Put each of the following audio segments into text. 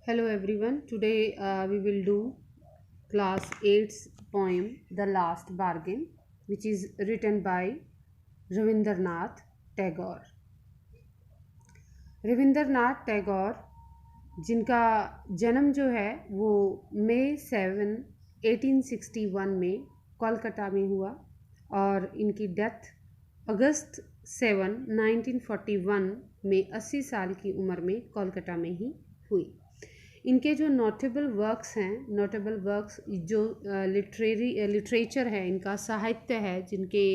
Hello everyone. Today we will do class 8's poem The Last Bargain, which is written by Ravindranath Tagore. Rabindranath Tagore जिनका जन्म जो है वो मई 7 1861 में कोलकाता में हुआ और इनकी डेथ अगस्त 7 1941 में 80 साल की उम्र में कोलकाता में ही हुई। इनके जो नोटेबल वर्क्स जो लिटरेचर है, इनका साहित्य है जिनके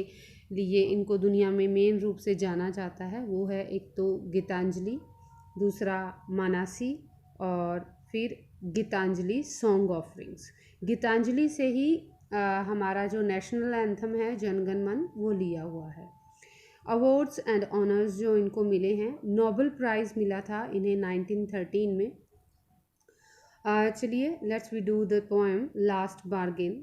लिए इनको दुनिया में मेन रूप से जाना जाता है, वो है एक तो गीतांजलि, दूसरा मानासी और फिर गीतांजलि सॉन्ग ऑफरिंग्स। गीतांजलि से ही हमारा जो नेशनल एंथम है जनगण मन वो लिया हुआ है। अवार्ड्स एंड ऑनर्स जो इनको मिले हैं, नोबेल प्राइज़ मिला था इन्हें 1913 में। चलिए let's we do the poem last bargain.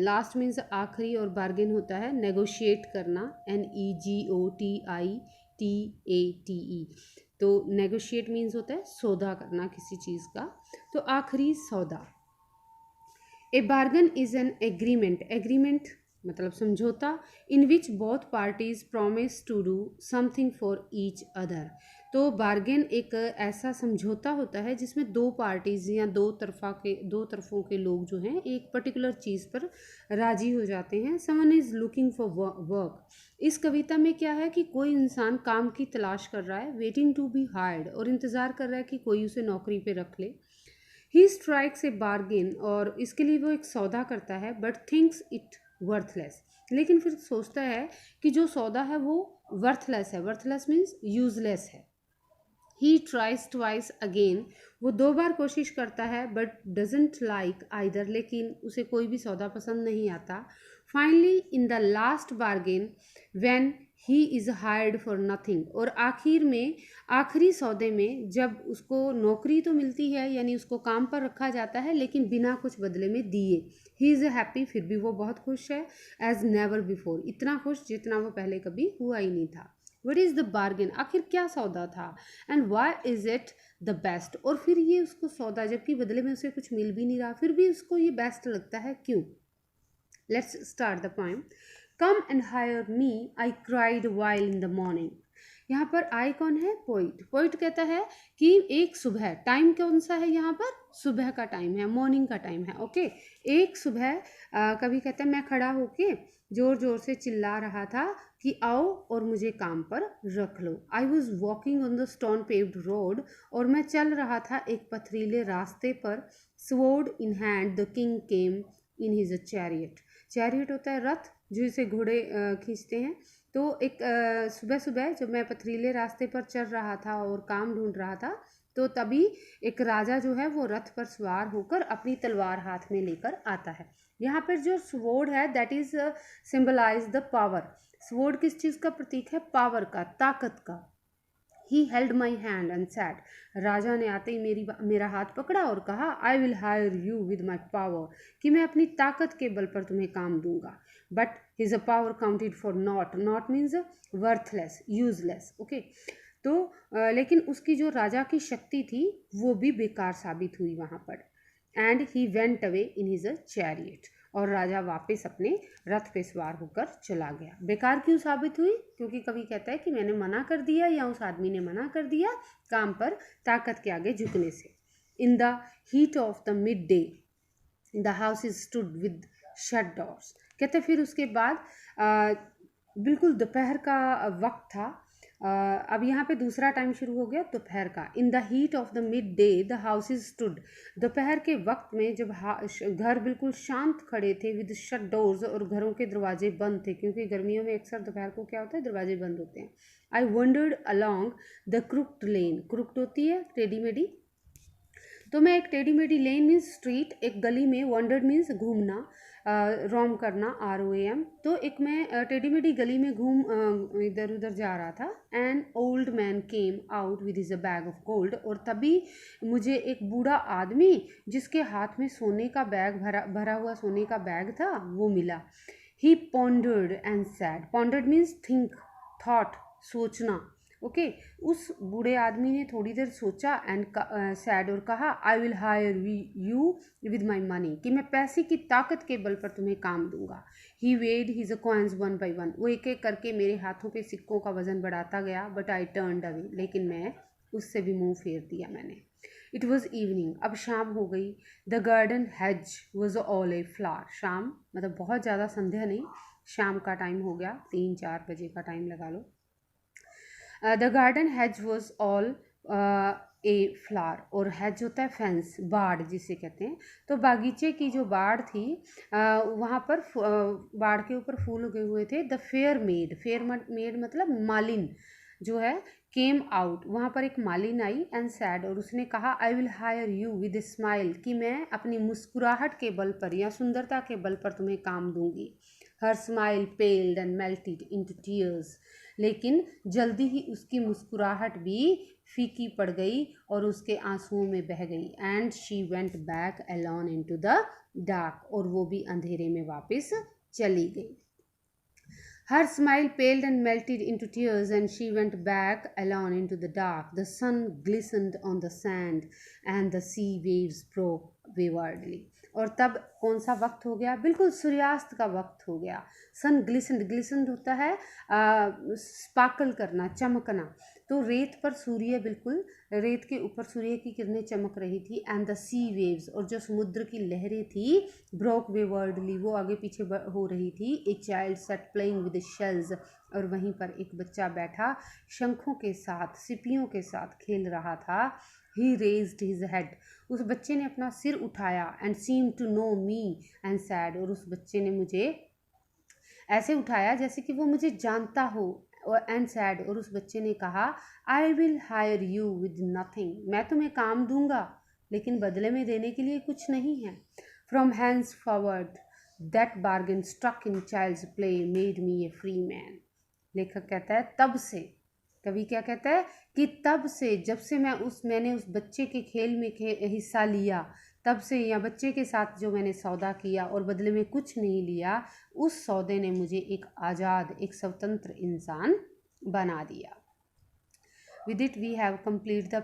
Last means आखिरी और बार्गेन होता है नेगोशिएट करना, NEGOTIATE। तो नेगोशिएट मीन्स होता है सौदा करना किसी चीज़ का, तो आखिरी सौदा। A bargain is an agreement मतलब समझौता, in which both parties promise to do something for each other. तो बार्गेन एक ऐसा समझौता होता है जिसमें दो पार्टीज या दो तरफों के लोग जो हैं एक पर्टिकुलर चीज़ पर राजी हो जाते हैं। Someone is looking for work. इस कविता में क्या है कि कोई इंसान काम की तलाश कर रहा है, वेटिंग टू बी हायर्ड, और इंतज़ार कर रहा है कि कोई उसे नौकरी पे रख ले। ही स्ट्राइक्स ए बार्गेन, और इसके लिए वो एक सौदा करता है, बट थिंक्स इट वर्थलेस, लेकिन फिर सोचता है कि जो सौदा है वो वर्थलेस है। वर्थलेस मीन्स यूजलेस है। ही ट्राइज ट्वाइस अगेन, वो दो बार कोशिश करता है, बट डजेंट लाइक आइदर, लेकिन उसे कोई भी सौदा पसंद नहीं आता। Finally in the last bargain when he is hired for nothing, और आखिर में आखिरी सौदे में जब उसको नौकरी तो मिलती है, यानी उसको काम पर रखा जाता है लेकिन बिना कुछ बदले में दिए, ही इज़ हैप्पी, फिर भी वो बहुत खुश है, एज नेवर बिफोर, इतना खुश जितना वो पहले कभी हुआ ही नहीं था। वट इज़ द बार्गेन, आखिर क्या सौदा था, and why is it the best, और फिर ये उसको सौदा जबकि बदले में उसे कुछ मिल भी नहीं रहा फिर भी उसको ये बेस्ट लगता है, क्यों। Let's start the poem. Come and hire me, I cried while in the morning. यहाँ पर आई कौन है, पोइट। पोइट कहता है कि एक सुबह, टाइम कौन सा है यहाँ पर, सुबह का टाइम है, मॉर्निंग का टाइम है, ओके। एक सुबह कभी कहते हैं मैं खड़ा होके जोर जोर से चिल्ला रहा था कि आओ और मुझे काम पर रख लो। I was walking on the stone paved road, और मैं चल रहा था एक पथरीले रास्ते पर। Sword in hand the king came in his chariot. Chariot होता है रथ, जो इसे घोड़े खींचते हैं। तो एक सुबह सुबह जब मैं पथरीले रास्ते पर चल रहा था और काम ढूंढ रहा था, तो तभी एक राजा जो है वो रथ पर सवार होकर अपनी तलवार हाथ में लेकर आता है। यहाँ पर जो स्वॉर्ड है that is symbolise the power. Sword किस चीज़ का प्रतीक है, पावर का, ताकत का। He held my hand and said, राजा ने आते ही मेरा हाथ पकड़ा और कहा, I will hire you with my power, कि मैं अपनी ताकत के बल पर तुम्हें काम दूंगा। But his a power counted for not, not means worthless, useless, okay. तो लेकिन उसकी जो राजा की शक्ति थी वो भी बेकार साबित हुई वहाँ पर। And he went away in his a chariot, और राजा वापस अपने रथ पे सवार होकर चला गया। बेकार क्यों साबित हुई, क्योंकि कभी कहता है कि मैंने मना कर दिया या उस आदमी ने मना कर दिया काम पर ताकत के आगे झुकने से। In the heat of the mid day the house is stood with shut doors. कहते फिर उसके बाद बिल्कुल दोपहर का वक्त था। अब यहाँ पे दूसरा टाइम शुरू हो गया दोपहर का। In the heat of the mid day the house is stood, दोपहर के वक्त में जब घर बिल्कुल शांत खड़े थे, विद शट डोर्स, और घरों के दरवाजे बंद थे, क्योंकि गर्मियों में अक्सर दोपहर को क्या होता है, दरवाजे बंद होते हैं। आई wandered along the crooked lane, crooked होती है टेढ़ी मेढ़ी, तो मैं एक टेढ़ी मेढ़ी लेन मीन्स स्ट्रीट, एक गली में, वंडर्ड मीन्स घूमना, रोम करना, ROAM। तो एक मैं टेढ़ी मेढ़ी गली में घूम इधर उधर जा रहा था। An old man came out with his a bag of gold, और तभी मुझे एक बूढ़ा आदमी जिसके हाथ में सोने का बैग भरा हुआ सोने का बैग था वो मिला। He pondered and said, pondered means think, thought, सोचना, ओके उस बूढ़े आदमी ने थोड़ी देर सोचा एंड सैड और कहा I will hire you with my money, कि मैं पैसे की ताकत के बल पर तुम्हें काम दूंगा। He weighed his coins one by one, वो एक एक करके मेरे हाथों पे सिक्कों का वजन बढ़ाता गया। बट आई टर्नड अवे, लेकिन मैं उससे भी मुंह फेर दिया मैंने। इट वॉज इवनिंग, अब शाम हो गई। The garden has was all a flower, शाम मतलब बहुत ज़्यादा संध्या नहीं, शाम का टाइम हो गया, 3-4 बजे का टाइम लगा लो। The garden has was all a flower, और हैज होता है फेंस, बाड़ जिसे कहते हैं। तो बागीचे की जो बाड़ थी वहाँ पर बाड़ के ऊपर फूल उगे हुए थे। द फेयर मेड मतलब मालिन जो है, केम आउट, वहाँ पर एक मालिन आई एंड सैड, और उसने कहा I will hire you with a smile, कि मैं अपनी मुस्कुराहट के बल पर या सुंदरता के बल पर तुम्हें काम दूंगी। Her smile पेल्ड and melted into tears, लेकिन जल्दी ही उसकी मुस्कुराहट भी फीकी पड़ गई और उसके आंसुओं में बह गई। And she went back alone into the dark, और वो भी अंधेरे में वापस चली गई। Her smile paled and melted into tears, and she went back alone into the dark. The sun glistened on the sand, and the sea waves broke waywardly. और तब कौन सा वक्त हो गया? बिल्कुल सूर्यास्त का वक्त हो गया। सन ग्लिसन्ड होता है स्पार्कल करना, चमकना। तो रेत पर सूर्य, बिल्कुल रेत के ऊपर सूर्य की किरणें चमक रही थी। एंड द सी वेव्स, और जो समुद्र की लहरें थी, ब्रोक वेवर्डली, वो आगे पीछे हो रही थी। A child set playing with shells, और वहीं पर एक बच्चा बैठा शंखों के साथ, सिपियों के साथ खेल रहा था। ही रेज्ड हिज हेड, उस बच्चे ने अपना सिर उठाया। And seem to know me and said, और उस बच्चे ने मुझे ऐसे उठाया जैसे कि वो मुझे जानता हो। एंड सैड, और उस बच्चे ने कहा I will hire you with nothing, मैं तुम्हें काम दूंगा लेकिन बदले में देने के लिए कुछ नहीं है। From henceforward that bargain struck in child's play made me a free man. लेखक कहता है तब से, कवि क्या कहता है कि तब से, जब से मैंने उस बच्चे के खेल में हिस्सा लिया, तब से, या बच्चे के साथ जो मैंने सौदा किया और बदले में कुछ नहीं लिया, उस सौदे ने मुझे एक आज़ाद, एक स्वतंत्र इंसान बना दिया। With it we have completed the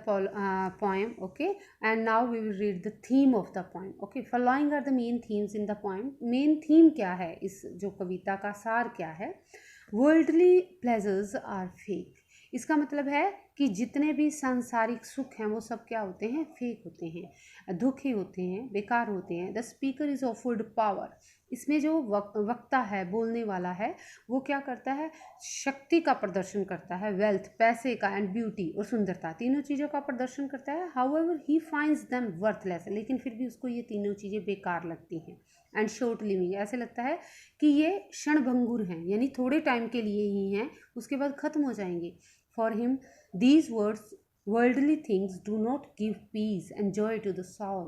poem, okay, and now we will read the theme of the poem, okay. Following are the main themes in the poem. main theme क्या है, इस जो कविता का सार क्या है? Worldly pleasures are fake, इसका मतलब है कि जितने भी सांसारिक सुख हैं वो सब क्या होते हैं? फेक होते हैं, धोखे होते हैं, बेकार होते हैं। The speaker is offered power, इसमें जो वक्ता है, बोलने वाला है, वो क्या करता है? शक्ति का प्रदर्शन करता है, वेल्थ, पैसे का, एंड ब्यूटी और सुंदरता, तीनों चीज़ों का प्रदर्शन करता है। However he finds them worthless, लेकिन फिर भी उसको ये तीनों चीज़ें बेकार लगती हैं। एंड शॉर्ट लिविंग, ऐसे लगता है कि ये क्षणभंगुर हैं, यानी थोड़े टाइम के लिए ही हैं, उसके बाद ख़त्म हो जाएंगे। For him these worldly things do not give peace and joy to the soul,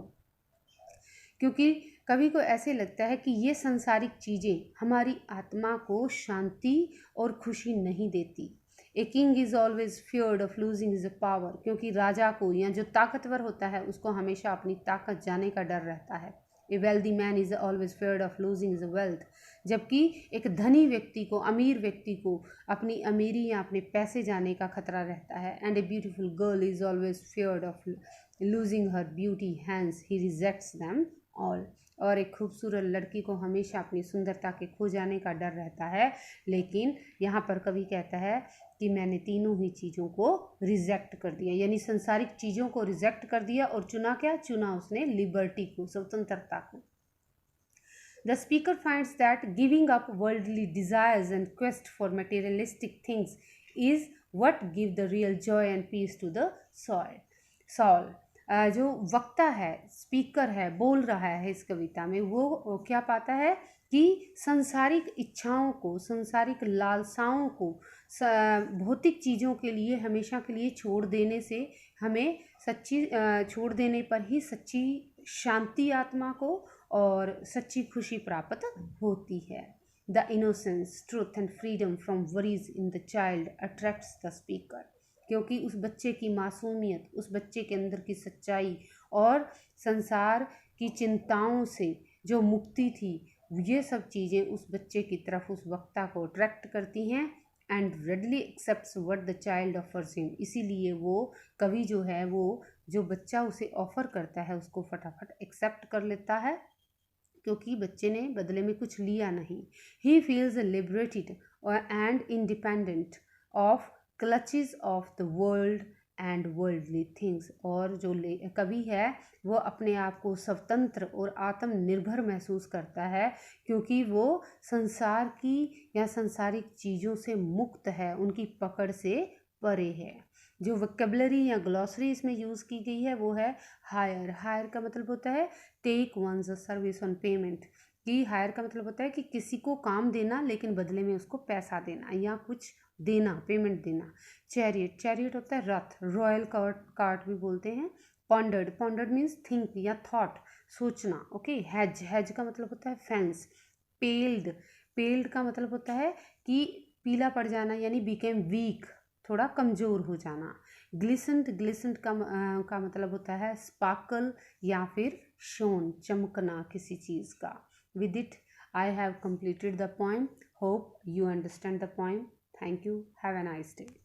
क्योंकि कवि को ऐसे लगता है कि ये सांसारिक चीज़ें हमारी आत्मा को शांति और खुशी नहीं देती। A king is always feared of losing his power, क्योंकि राजा को या जो ताकतवर होता है उसको हमेशा अपनी ताकत जाने का डर रहता है। ए wealthy man is always feared of losing his wealth, जबकि एक धनी व्यक्ति को, अमीर व्यक्ति को अपनी अमीरी या अपने पैसे जाने का खतरा रहता है। And a beautiful girl is always feared of losing her beauty, hence he rejects them all, और एक खूबसूरत लड़की को हमेशा अपनी सुंदरता के खो जाने का डर रहता है। लेकिन यहाँ पर कवि कहता है कि मैंने तीनों ही चीज़ों को रिजेक्ट कर दिया, यानी संसारिक चीज़ों को रिजेक्ट कर दिया, और चुना क्या? चुना उसने लिबर्टी को, स्वतंत्रता को। The speaker finds that giving up worldly desires and quest for materialistic things is what give the real joy and peace to the soul. जो वक्ता है, स्पीकर है, बोल रहा है इस कविता में, वो क्या पाता है कि सांसारिक इच्छाओं को, सांसारिक लालसाओं को, भौतिक चीज़ों के लिए हमेशा के लिए छोड़ देने से हमें छोड़ देने पर ही सच्ची शांति आत्मा को और सच्ची खुशी प्राप्त होती है। The innocence, truth and freedom from worries in the child attracts the speaker, क्योंकि उस बच्चे की मासूमियत, उस बच्चे के अंदर की सच्चाई और संसार की चिंताओं से जो मुक्ति थी, ये सब चीज़ें उस बच्चे की तरफ, उस वक्ता को अट्रैक्ट करती हैं and readily accepts what the child offers him, इसीलिए वो कवि जो है वो जो बच्चा उसे ऑफर करता है उसको फटाफट एक्सेप्ट कर लेता है, क्योंकि बच्चे ने बदले में कुछ लिया नहीं. He feels liberated and independent of clutches of the world and worldly things. और जो कवि है वो अपने आप को स्वतंत्र और आत्मनिर्भर महसूस करता है, क्योंकि वो संसार की या सांसारिक चीज़ों से मुक्त है, उनकी पकड़ से परे है. जो वोकेबलरी या ग्लॉसरी इसमें यूज़ की गई है वो है हायर. हायर का मतलब होता है take one's service on payment. कि हायर का मतलब होता है कि किसी को काम देना लेकिन बदले में उसको पैसा देना या कुछ देना, पेमेंट देना. चैरियट, चैरियट होता है रथ. रॉयल कार्ट भी बोलते हैं. पॉन्डर्ड, पॉन्डर्ड मीन्स थिंक या थॉट, सोचना. ओके. हैज, हैज का मतलब होता है फेंस. पेल्ड, पेल्ड का मतलब होता है कि पीला पड़ जाना यानी बिकेम वीक, थोड़ा कमज़ोर हो जाना. ग्लिसेंट, ग्लिसेंट का मतलब होता है स्पार्कल या फिर शोन, चमकना किसी चीज़ का. With it I have completed the poem. Hope you understand the poem. Thank you. Have a nice day.